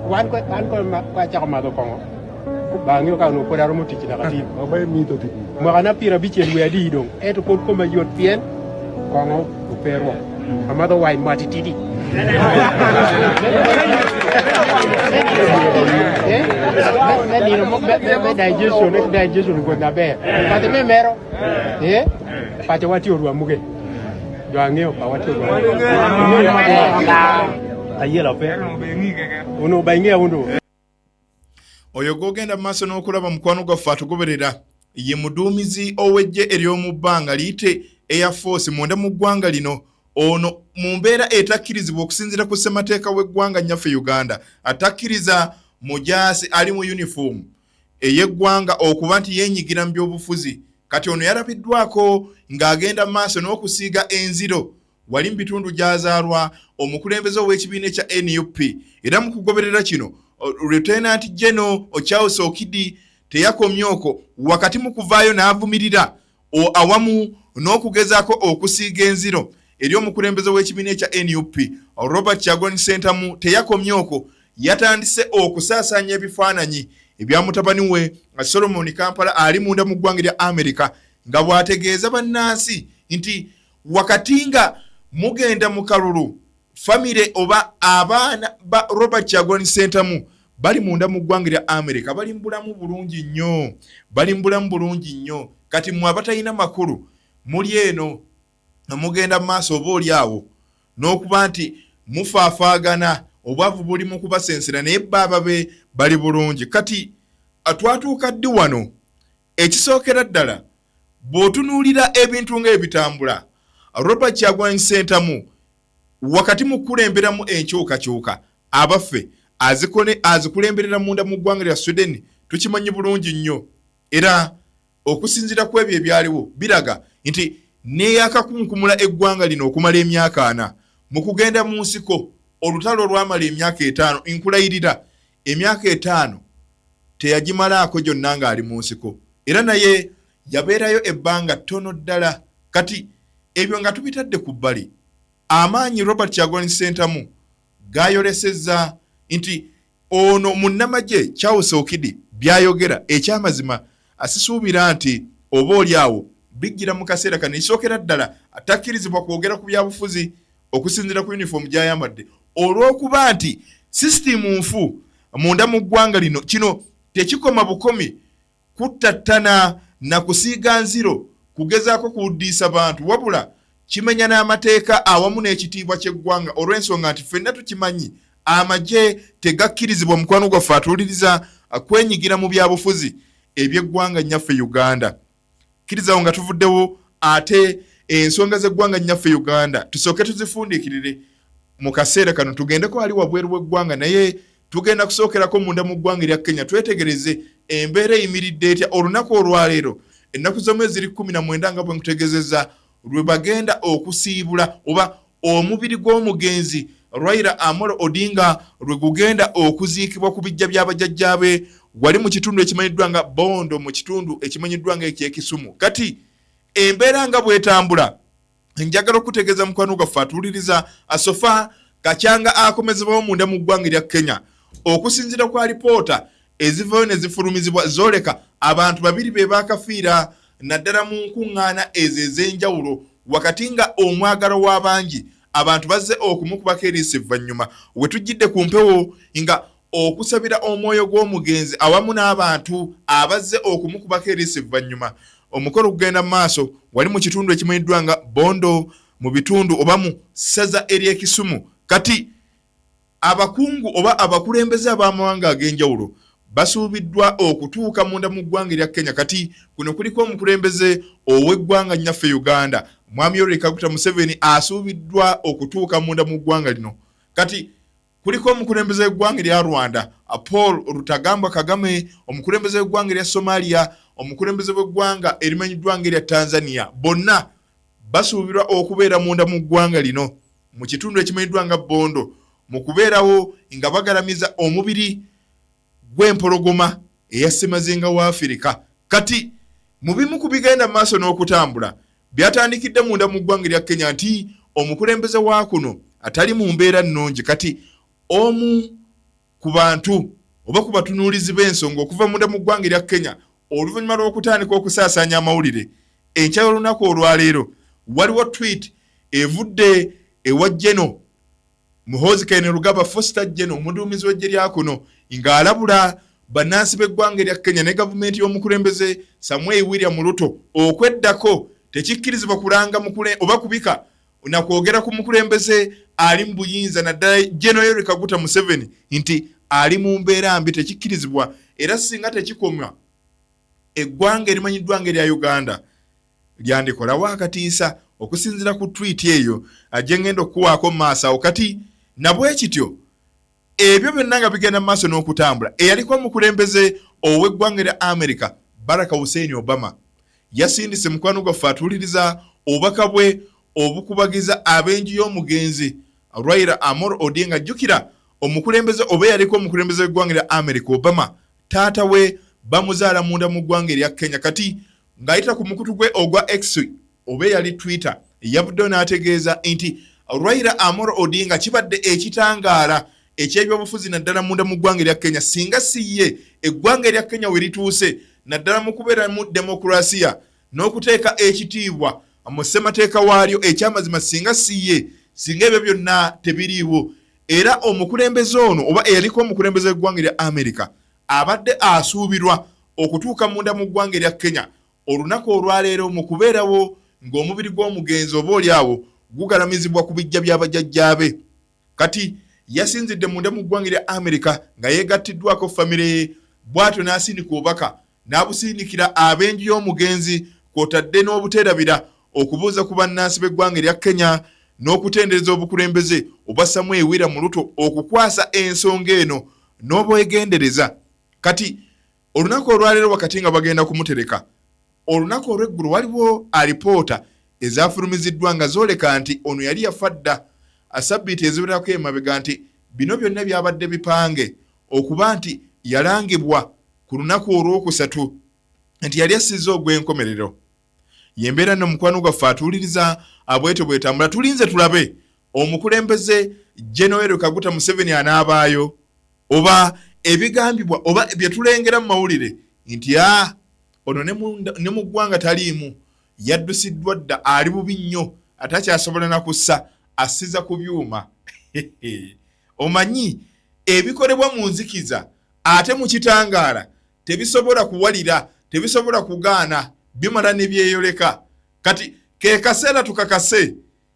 wan ko kwa cha ko mado ko bangyo ka no ko daro muti na kati ba mi to ti mo kana pira bi che we di dong eto ko ma yot pien ko ngo ko pero amado wai mati tidi ni no mo be digestion ko na be pati me mero pati wati orwa muge do angeo pa wati orwa ayela pe uno baingia uno oyo gogenda maaso n'okulaba mukwano gwaffe atugoberera ye muduumizi ow'eggye ery'omu bbanga liyite Air Force munda mu ggwanga lino ono mu mbeera etakkirizibwa okusinziira ku ssemateeka w'eggwanga nnyaffe Uganda atakkiriza mujaasi ali mu uniform ey'eggwanga okuba nti yeenyigira mu by'obufuzi kati ono yalabiddwako ng'agenda maaso n'okusiiga enziro wali mu bitundu gy'azaalwa omukulembeze ow'ekibiina ekya NUP era mu kugoberera kino Lieutenant General Charles Okidi teyakomyoko wakati mu kuvaayo n'avumirira awamu n'okugezaako okusiiga enziro eri omukulembeze w'ekibiina ekya NUP Robert Kyagulanyi Ssentamu teyakomyoko yatandise okusaasaanya ebifaananyi ebya mutabani we Solomon Kampala ali munda mu ggwanga lya America nga bw'ategeeza bannansi nti wakati nga mugenda mu kalulu famire oba abaana ba Robert Kyagulanyi Ssentamu bali munda mu ggwanga lya America bali mbulamu bulungi nnyo kati mwe abatalina makulu muli eno mugenda mu maaso oba oli awo n'okuba nti mufaafaagana obwavu buli mu kubasensera naye baaba be bali bulungi kati twatuuka ddi wano ekisookera ddala bw'otunuulira ebintu ng'ebitambula Robert Kyagulanyi Ssentamu wakati mu kulemberamu enkyukakyuka abaffe azikulemberera munda mu ggwanga lya Sweden tukimanyi bulungi nnyo era okusinziira ku ebyo ebyaliwo biraga nti neyakakunkumula eggwanga lino okumala emyaka 4 mu kugenda mu nsiko olutalo olwamala emyaka 5 nkulayirira emyaka 5 teyagimalaako gyonna ng'ali mu nsiko era naye yabeerayo ebbanga ttono ddala kati ebyo nga tubitadde ku bbali amaanyi Robert Kyagulanyi Ssentamu gayolesezza nti ono munnamagye Charles Okidi byayogera ekyamazima asisuubira nti oba oli awo bijjira mu kaseera kano ekisookera ddala atakkirizibwa kwogera ku byabufuzi okusinziira ku uniform gy'ayambadde olw'okuba nti sisitimu nfu munda mu ggwanga lino kino tekikoma bukomi kuttattana na kusiiga nziro kugezaako kuwuddisa bantu wabula kimenya n'amateeka awamu n'ekitiibwa ky'eggwanga olw'ensonga nti ffenna tukimanyi amagye tegakkirizibwa mukwano gwaffe atuwuliriza kwenyigira mu byabufuzi eby'eggwanga nnyaffe Uganda. Kkirizawo nga tuvuddewo ate ensonga z'eggwanga nnyaffe Uganda tusooke tuzifundiikirire mu kaseera kano tugendeko ali wabweru w'eggwanga naye tugenda kusookerako munda mu ggwanga erya Kenya twetegereze embeera eyimiridde etya olunaku olwaleero ennaku z'omwezi 19 nga bwe nkutegeezezza lwe bagenda okusiibula oba omubiri gw'omugenzi Raila Amolo Odinga lwe gugenda okuziikibwa ku bijja by'abajjajjaabe wali mu kitundu ekimanyiddwa nga Bondo mu kitundu ekimanyiddwa nga eky'Ekisumu. Kati embeera nga bwetambula njagala okutegeeza mukwano gwaffe atuwuliriza asofa kacyanga akomezebwawo munda mu ggwanga erya Kenya okusinziira kwa alipoota ezivayo ne zifulumizibwa zooleka abantu babiri be baakafiira naddala mu nkuŋŋaana ezo ez'enjawulo wakati nga omwagalo w'abangi abantu bazze okumukubako eriiso evvannyuma we tujjidde ku mpewo nga okusabira omwoyo gw'omugenzi awamu n'abantu abazze okumukubako eriiso evvannyuma omukolo kugenda mu maaso wali mu kitundu ekimanyiddwa nga Bondo mu bitundu oba mu ssaza ery'Ekisumu. Kati abakungu oba abakulembeze ab'amawanga ag'enjawulo basuubiddwa okutuuka munda mu ggwanga erya Kenya. Kati kuno kuliko omukulembeze ow'eggwanga nnyaffe Uganda Mwami Yoweri Kaguta Museveni asuubiddwa okutuuka munda mu ggwanga lino. Kati kuliko omukulembeze w'eggwanga erya Rwanda Paul Rutagambwa Kagame, omukulembeze w'eggwanga erya Somalia, omukulembeze w'eggwanga erimanyiddwa ng'erya Tanzania, bonna basuubirwa okubeera munda mu ggwanga lino mu kitundu ekimanyiddwa nga Bondo mu kubeerawo nga bagalamiza omubiri gw'empologoma eya Ssemazinga wa Afirika. Kati mu bimu ku bigenda maaso n'okutambula byatandikidde munda mu ggwanga erya Kenya nti omukulembeze wa kuno atali mu mbeera nnungi. Kati omu ku bantu oba ku batunuulizi b'ensonga okuva munda mu ggwanga erya Kenya oluvannyuma lw'okutandika okusaasaanya amawulire enkya y'olunaku olwaleero waliwo tweet evudde ewa Jeno Muhoozi Kainerugaba Foster Jeno omuduumizi w'eggye lya kuno ng'alabula bannansi b'eggwanga erya Kenya ne gavumenti y'omukulembeze Samuel William Ruto okweddako tekikkirizibwa kulanga oba kubika na kwogera ku mukulembeze ali mu buyinza naddala General Yoweri Kaguta Museveni nti ali mu mbeera mbi tekikkirizibwa era singa tekikomwa eggwanga erimanyiddwa ng'erya Uganda lyandikolawo akatiisa okusinziira ku tweet eyo ajje ngenda okuwaako mu maaso awo. Kati nabwe kityo ebyo byonna nga bigenda mu maaso n'okutambula eyaliko omukulembeze ow'eggwanga erya America Barack Hussein Obama yasindise mukwano gwaffe atuwuliriza obubaka bwe obukubagiza ab'enju y'omugenzi Raila Amolo Odinga. Jjukira omukulembeze oba yaliko omukulembeze w'eggwanga erya America Obama taata we bamuzaala munda mu ggwanga erya Kenya. Kati ng'ayita ku mukutu gwe ogwa X oba yali Twitter yavuddeyo n'ategeeza nti Raila Amolo Odinga kibadde ekitangaala eky'ebyobufuzi naddala munda mu ggwanga erya Kenya singa si ye eggwanga erya Kenya we lituuse naddala mu kubeera mu demokurasiya n'okuteeka ekitiibwa mu ssemateeka waalyo ekyamazima singa si ye singa ebyo byonna tebiriiwo. Era omukulembeze ono oba eyaliko omukulembeze w'eggwanga erya America abadde asuubirwa okutuuka munda mu ggwanga erya Kenya olunaku olwaleero mu kubeerawo ng'omubiri gw'omugenzi oba oliawo gugalamizibwa ku bijja by'abajjajjaabe. Kati yasinzidde munda mu ggwanga erya America nga yeegattiddwako famire ye bw'atyo n'asindika obubaka n'abusindikira ab'enju y'omugenzi kw'otadde n'obuteerabira okubuuza ku bannansi b'eggwanga erya Kenya n'okutendereza obukulembeze obwa Samuel William Ruto okukwasa ensonga eno n'obwegendereza. Kati olunaku olwaleero wakati nga bagenda kumutereka olunaku olw'eggulu waliwo alipoota ezafulumiziddwa nga zooleka nti ono yali yafa dda asabbiiti eziwerako emabega nti bino byonna byabadde bipange okuba nti yalangibwa ku lunaku olw'okusatu nti yali assizza ogw'enkomerero. Yembeera nno mukwano gwaffe atuwuliriza abwete bwetambula tulinze tulabe omukulembeze General Yoweri Kaguta Museveni anaabaayo oba ebigambibwa oba bye tulengera mu mawulire nti ono ne mu ggwanga taliimu yaddusiddwa dda ali bubi nnyo atakyasobola na kussa assiza ku byuma. Omanyi ebikolebwa mu nzikiza ate mu kitangaala tebisobola kuwalira tebisobola kugaana bimala ne byeyoleka kati ke kaseera tukakase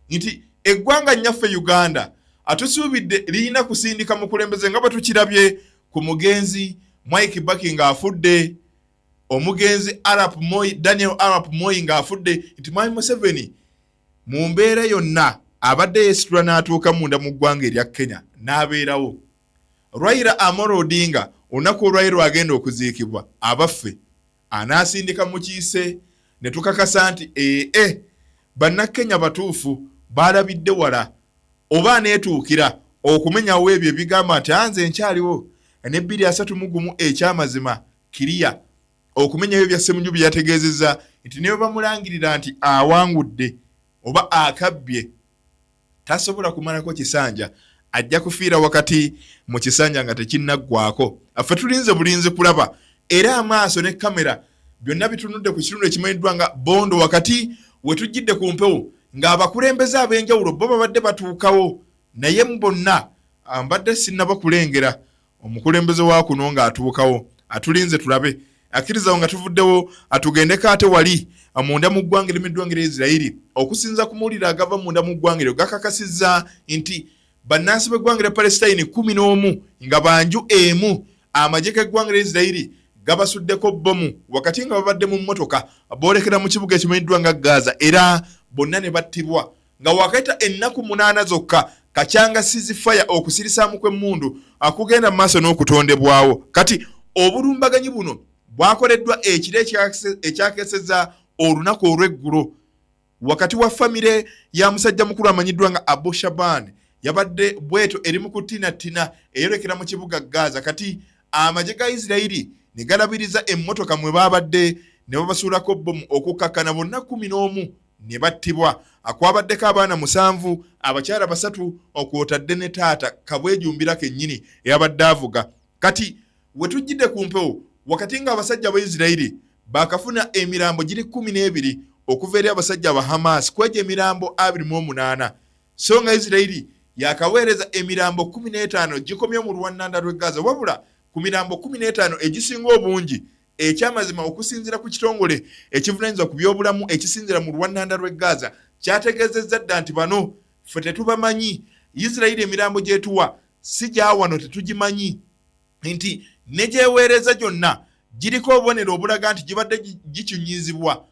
nti eggwanga nnyaffe Uganda atusuubidde lirina kusindika mukulembeze nga bwe tukirabye ku mugenzi Mwai Kibaki ng'afudde omugenzi Daniel Arap Moi ng'afudde nti Mwai Museveni mu mbeera yonna abadde yeesitula n'atuuka munda mu ggwanga erya Kenya n'abeerawo. Raila Amolo Odinga olunaku olwaliro agenda okuziikibwa abaffe anaasindika mu kiise ne tukakasa nti bannakenya batuufu baalabidde wala oba aneetuukira okumenyawo ebyo ebigamba nti anze nkyaliwo ne 231 ekyamazima kiriya okumenyawo ebya Ssemunju bye yategeezezza nti ne bamulangirira nti awangudde oba akabbye tasobola kumalako kisanja ajja kufiira wakati mu kisanja nga tekinnaggwako. Affe tulinze bulinzi kulaba era amaaso ne kamera byonna bitunudde ku kitundu ekimanyiddwa nga Bondo wakati we tujjidde ku mpewo ng'abakulembeze ab'enjawulo bo babadde batuukawo naye bonna mbadde sinnaba kulengera omukulembeze wa kuno ng'atuukawo. Atulinze tulabe akkirizawo nga tuvuddewo atugendeko ate wali munda mu ggwanga erimiddwa ng'erya Isirayiri okusinza ku mawulire agava munda mu ggwanga eryo gakakasizza nti bannansi b'eggwanga erya Palestine 11 nga banju emu amagye g'eggwanga erya Isirayiri gabasuddeko bbomu wakati nga babadde mu mmotoka boolekera mu kibuga ekimanyiddwa nga Gaza era bonna ne battibwa nga wakayita ennaku 8 zokka kacyanga sizifaya okusirisaamu kw'emmundu akugenda mu maaso n'okutondebwawo. Kati obulumbaganyi buno bwakoleddwa ekiro ekyakeseza olunaku olw'eggulo wakati wa famire ya musajja mukulu amanyiddwa nga Abu Shaban yabadde bweto eri mu kutinnatina eyolekera mu kibuga Gaza. Kati amagye ga Isirayiri ne galabiriza emmotoka mwe babadde ne babasuulako bbomu okukakkana bonna 11 ne battibwa akwabaddeko abaana 7 abakyala 3 okwotadde ne taata kabwejumbira kennyini eyabadde avuga. Kati we tujjidde ku mpewo wakati nga abasajja ba Isirayiri bakafuna emirambo giri 12 okuva eri abasajja ba Hamas kwegya emirambo 28 so nga Isirayiri yakaweereza emirambo 15 gikomye mu Rwanda rw'e Gaza wabula ku mirambo 15 egisinga obungi ekyamazima okusinzira ku kitongole ekivunaanyizibwa ku byobulamu ekisinzira mu Rwanda rw'e Gaza kyategeezezza dda nti bano ffe tetubamanyi Isirayiri emirambo gyetuwa si gya wano tetugimanyi nti ne gyeweereza gyonna giriko obubonero obulaga nti gibadde gikyunyizibwa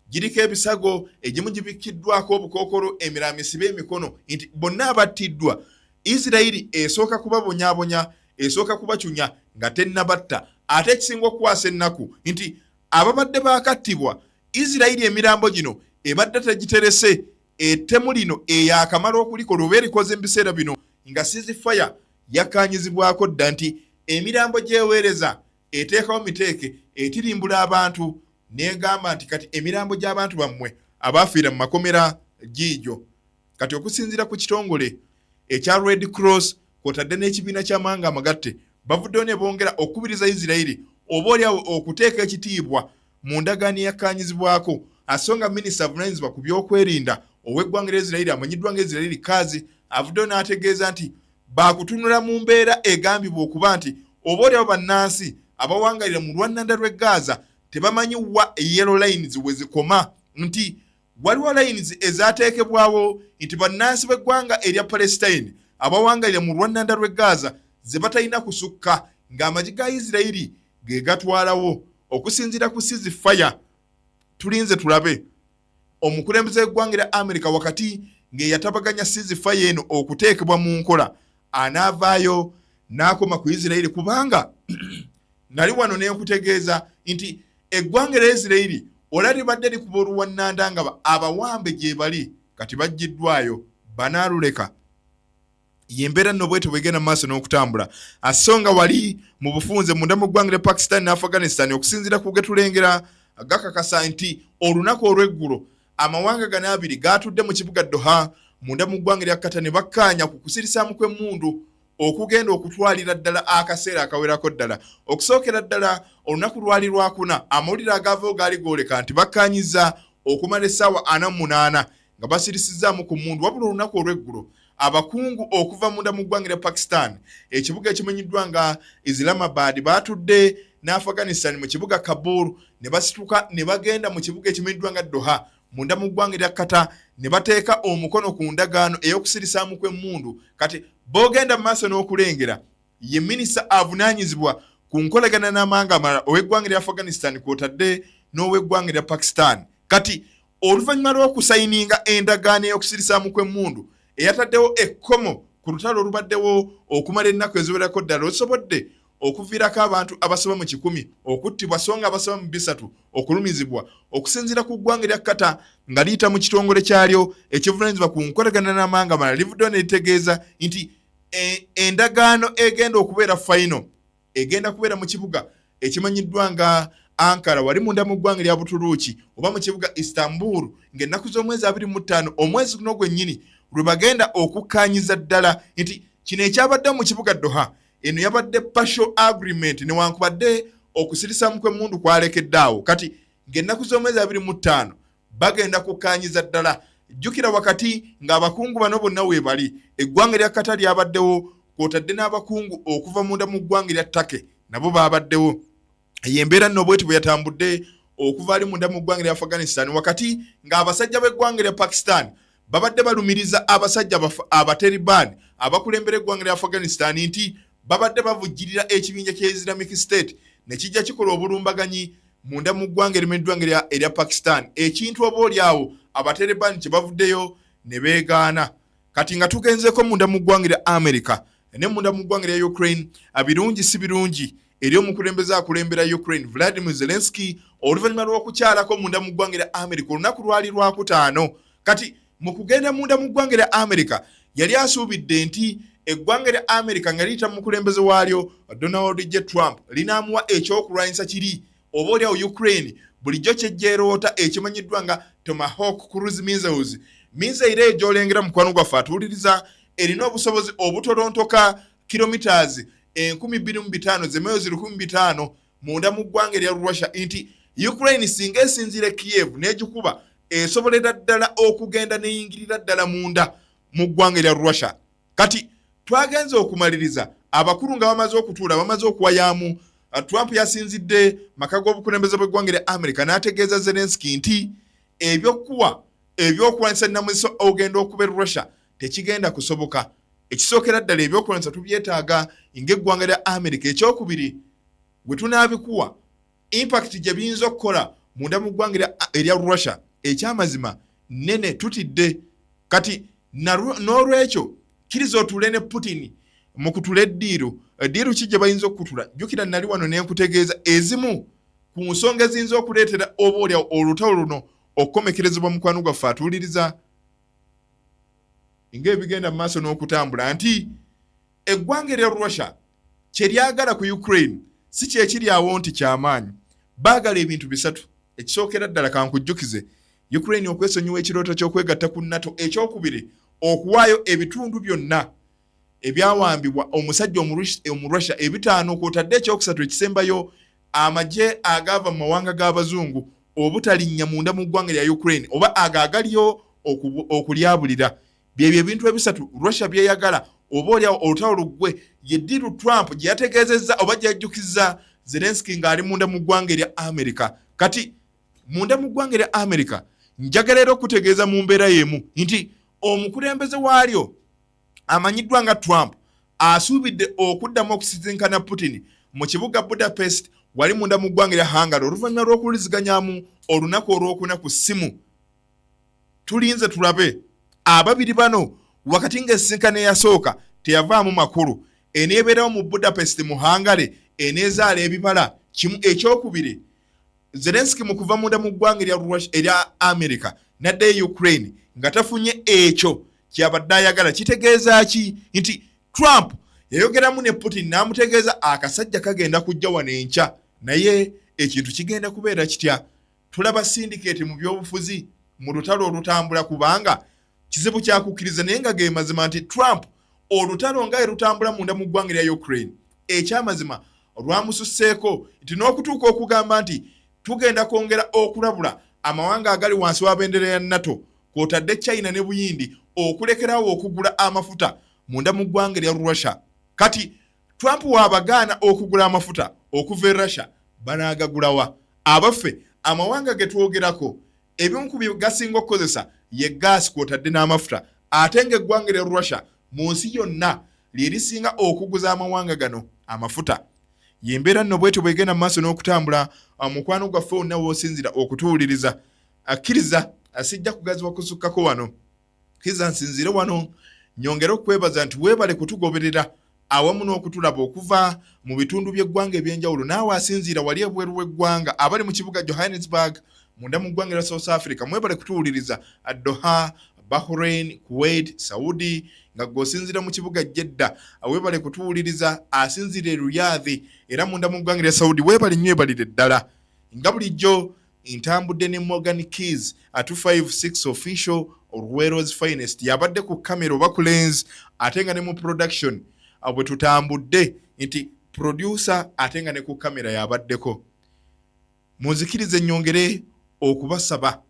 giriko ebisago egimu gibikkiddwako obukookolo emirambo esibe emikono nti bonna abattiddwa Isirayiri esooka kubabonyaabonya esooka kubacunya nga tennabatta ate ekisinga okukwasa ennaku nti ababadde bakattibwa Isirayiri emirambo gino ebadde tegiterese ettemu lino eyakamala okulikola oba erikoze mu biseera bino nga sizifaya yakanyizibwako dda nti emirambo gyeweereza eteekawo miteeke etirimbula abantu negamba nti kati emirambo gy'abantu bammwe abaafiira mu makomera giigyo. Kati okusinziira ku kitongole ekya Red Cross kwotadde n'ekibiina ky'amawanga amagatte bavuddeyo ne bongera okubiriza Isirayiri obaolyawo okuteeka ekitiibwa mu ndagaano eyakkaanyizibwako asonga minisita avunaanyizibwa ku byokwerinda ow'eggwanga lya Isirayiri amanyiddwa nga Isirayiri Kazi avuddeyo n'ategeeza nti baakutunula mu mbeera egambibwa okuba nti obaolyawo bannansi abawangalira mu Rwanda rw'e Gaza tebamanyi wa yellow lines we zikoma nti waliwo lines ezaateekebwawo nti bannansi b'eggwanga erya Palestine abawangalira mu Rwanda rw'e Gaza ze batalina kusukka ng'amagye ga Isirayiri ge gatwalawo okusinziira ku ceasefire. Tulinze tulabe omukulembeze w'eggwanga erya America wakati ng'eyatabaganya ceasefire eno okuteekebwa mu nkola anaavaayo n'akoma ku Isirayiri kubanga nali wano n'enkutegeeza nti eggwanga erya Isirayiri olwa libadde likuba oluwannanda nga abawambe gye bali kati baggiddwayo banaaluleka yembeera nno bwete bwegenda mu maaso n'okutambula asonga wali mu bufunze munda mu ggwanga lya Pakistan ne Afghanistan okusinziira ku getulengera gakakasa nti olunaku olw'eggulo amawanga gano abiri gaatudde mu kibuga Doha munda mu ggwanga lya Qatar ne bakkaanya ku kusirisaamu kw'emmundu okugenda okutwalira ddala akaseera akawerako ddala. Okusookera ddala olunaku lwali lwakuna amawulire agaavayo gaali gooleka nti bakkaanyiza okumala essaawa 48 nga basirisizaamu ku mmundu wabula olunaku olw'eggulo abakungu okuva munda mu ggwanga lya Pakistan ekibuga ekimanyiddwa nga Islamabad baatudde ne Afghanistan mu kibuga Kabul ne basituka ne bagenda mu kibuga ekimanyiddwa nga Doha munda mu ggwanga lya Qatar ne bateeka omukono ku ndagaano ey'okusirisaamu kw'emmundu. Kati bogenda mu maaso n'okulengera ye minisita avunaanyizibwa ku nkolagana n'amanga amalala ow'eggwanga lya Afghanistan kw'otadde n'ow'eggwanga lya Pakistan. Kati oluvannyuma lw'okusayininga endagaano ey'okusirisaamu kw'emmundu eyataddewo ekkomo ku lutalo olubaddewo okumala ennaku eziwerako ddala osobodde okuviirako abantu abasoba mu 100 okuttibwa so nga abasoba mu 300 okulumizibwa okusinziira ku ggwanga lya Qatar nga liyita mu kitongole kyalyo ekivunaanyizibwa ku nkolagana n'amanga amalala livuddewo ne litegeeza nti endagaano egenda okubeera final egenda kubeera mu kibuga ekimanyiddwa nga Ankara wali munda mu ggwanga lya Buturuuki oba mu kibuga Istanbul ng'ennaku z'omwezi 25 omwezi guno gwennyini lwe bagenda okukkaanyiza ddala nti kino ekyabadde mu kibuga Doha eno yabadde partial agreement newankubadde okusirisaamu kw'emmundu kwalekeddaawo. Kati ng'ennaku z'omwezi 25 bagenda kukkaanyiza ddala. Jjukira wakati ng'abakungu bano bonna weebali eggwanga lya Qatar lyabaddewo kw'otadde n'abakungu okuva munda mu ggwanga lya Turkey nabo baabaddewo. Embeera nno bweti bwe yatambudde okuva ali munda mu ggwanga lya Afghanistan wakati ng'abasajja b'eggwanga lya Pakistan babadde balumiriza abasajja abataliban abakulembera eggwanga lya Afghanistan nti babadde bavujjirira ekibinja kya Islamic State ne kijja kikola obulumbaganyi munda mu ggwanga erimeddwanga erya Pakistan ekintu oba olyawo abataliban kye bavuddeyo ne beegaana. Kati nga tugenzeko munda mu ggwanga lya America ne munda mu ggwanga lya Ukraine abirungi si birungi eri omukulembeze akulembera Ukraine Vladimir Zelensky oluvannyuma lw'okukyalako munda mu ggwanga lya America olunaku lwali Lwakutaano. Kati mu kugenda munda mu ggwanga lya America yali asuubidde nti eggwanga lya America nga liyita mu mukulembeze waalyo Donald J. Trump linaamuwa ekyokulwanyisa kiri oba olyawo Ukraine bulijjo kyejjeeroota ekimanyiddwa nga Tomahawk cruise missiles misaire egyolengera mukwano gwaffe atuwuliriza erina obusobozi obutolontoka kilometers 25,000 zemeyo 15,000 munda mu ggwanga lya Russia nti Ukraine singa esinzire Kiev n'egikuba esobolera ddala okugenda neyingirira ddala munda mu ggwanga lya Russia. Kati twagenze okumaliriza abakulu nga bamaze okutuula bamaze okuwayaamu Trump yasinzidde maka g'obukulembeze bw'eggwanga lya America n'ategeeza Zelensky nti ebyokulwanyisa namuso ogenda okuba Russia tekigenda kusoboka. Ekisookera ddala ebyokulwanyisa tubyetaaga ng'eggwanga lya America. Ekyokubiri bwe tunaabikuwa impact gye biyinza okukola munda mu ggwanga erya Russia ekyamazima nene tutidde. Kati n'olwekyo kiriza otuule ne Putin mu kutula eddiiru ki gye bayinza okutula. Jjukira nali wano ne nkutegeeza ezimu ku nsonga eziyinza okuleetera oba olyawo olutalo luno okukomekerezebwa mukwano gwaffe atuwuliriza ng'ebigenda mu maaso n'okutambula nti eggwanga erya Russia kye lyagala ku Ukraine si kyekiri awo nti kyamaanyi. Baagala ebintu bisatu. Ekisookera ddala kankujjukize Ukraine okwesonyiwa ekirooto ky'okwegatta ku NATO. Ekyokubiri okuwaayo ebitundu byonna ebyawambibwa omusajja Omurussia 5 kw'otadde ekyokusatu ekisembayo amagye agava mu mawanga g'abazungu obutalinnya munda mu ggwanga lya Ukraine oba agagaliyo okulyabulira. Byebyo ebintu ebisatu Russia byeyagala oba olyawo olutalo luggwe yeddiru Trump gye yategeezezza oba gye yajjukizza Zelensky ng'ali munda mu ggwanga erya America. Kati munda mu ggwanga erya America njagala era okutegeeza mu mbeera y'emu nti omukulembeze waalyo amanyiddwa nga Trump asuubidde okuddamu okusisinkana Putin mu kibuga Budapest wali munda mu ggwanga erya Hungary oluvannyuma lw'okuwuliziganyaamu olunaku olwokuna ku ssimu. Tulinze tulabe ababiri bano wakati ng'ensisinkano eyasooka teyavaamu makulu eneebeerawo mu Budapest mu Hungary eneezaala ebibala kimu. Ekyokubiri Zelensky mu kuva munda mu ggwanga erya America n'addayo Ukraine nga tafunye ekyo kyabadde ayagala. Kitegeeza ki? Nti Trump yayogeramu ne Putin n'amutegeeza akasajja kagenda kujja wano enkya naye ekintu kigenda kubeera kitya. Tulaba syndicate mu byobufuzi mu lutalo olutambula kubanga kizibu kyakukkiriza naye nga ge mazima nti Trump olutalo nga erutambula munda mu ggwanga lya Ukraine ekyamazima lwamususseeko nti n'okutuuka okugamba nti tugenda kwongera okulabula amawanga agali wansi wa bendera ya NATO kw'otadde China ne Buyindi okulekerawo okugula amafuta munda mu ggwanga lya Russia. Kati Trump waabagaana okugula amafuta okuva e Russia banaagagulawa abaffe amawanga ge twogerako ebimu ku gasinga okukozesa ye gas kwotadde n'amafuta ate ng'eggwanga lya Russia mu nsi yonna lye lisinga okuguza amawanga gano amafuta yembeera nno bwetyo bwegenda mu maaso n'okutambula mukwano gwaffe wonna w'osinzira okutuwuliriza akkiriza asijja kugaziwa kusukkako wano kiza nsinzire wano nyongera okwebaza nti weebale kutugoberera awamu n'okutulaba okuva mu bitundu by'eggwanga ebyenjawulo naawe asinziira wali ebweru w'eggwanga abali mu kibuga Johannesburg munda mu ggwanga lya South Africa mwebale kutuwuliriza Doha, Bahrain, Kuwait, Saudi nga gosinzira mu kibuga Jeddah weebale kutuwuliriza asinzire Riyadh era munda mu ggwanga lya Saudi weebale nnyo ebalire ddala nga bulijjo ntambudde ne Morgan Keys 256 official World's Finest yabadde ku kamera oba ku lens ate nga ne mu production bwe tutambudde nti producer ate nga ne ku kamera yabaddeko munzikirize nyongere okubasaba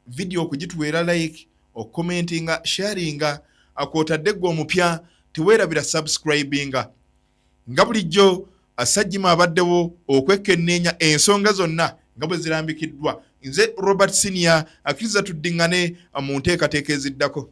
video okugitwera like okukomentinga sharinga akwotadde gwe omupya teweerabira subscribinga nga bulijjo asajjima abaddewo okwekenneenya ensonga zonna nga bwe zirambikiddwa nze Robert Senior akkiriza tuddiŋŋane mu nteekateeka eziddako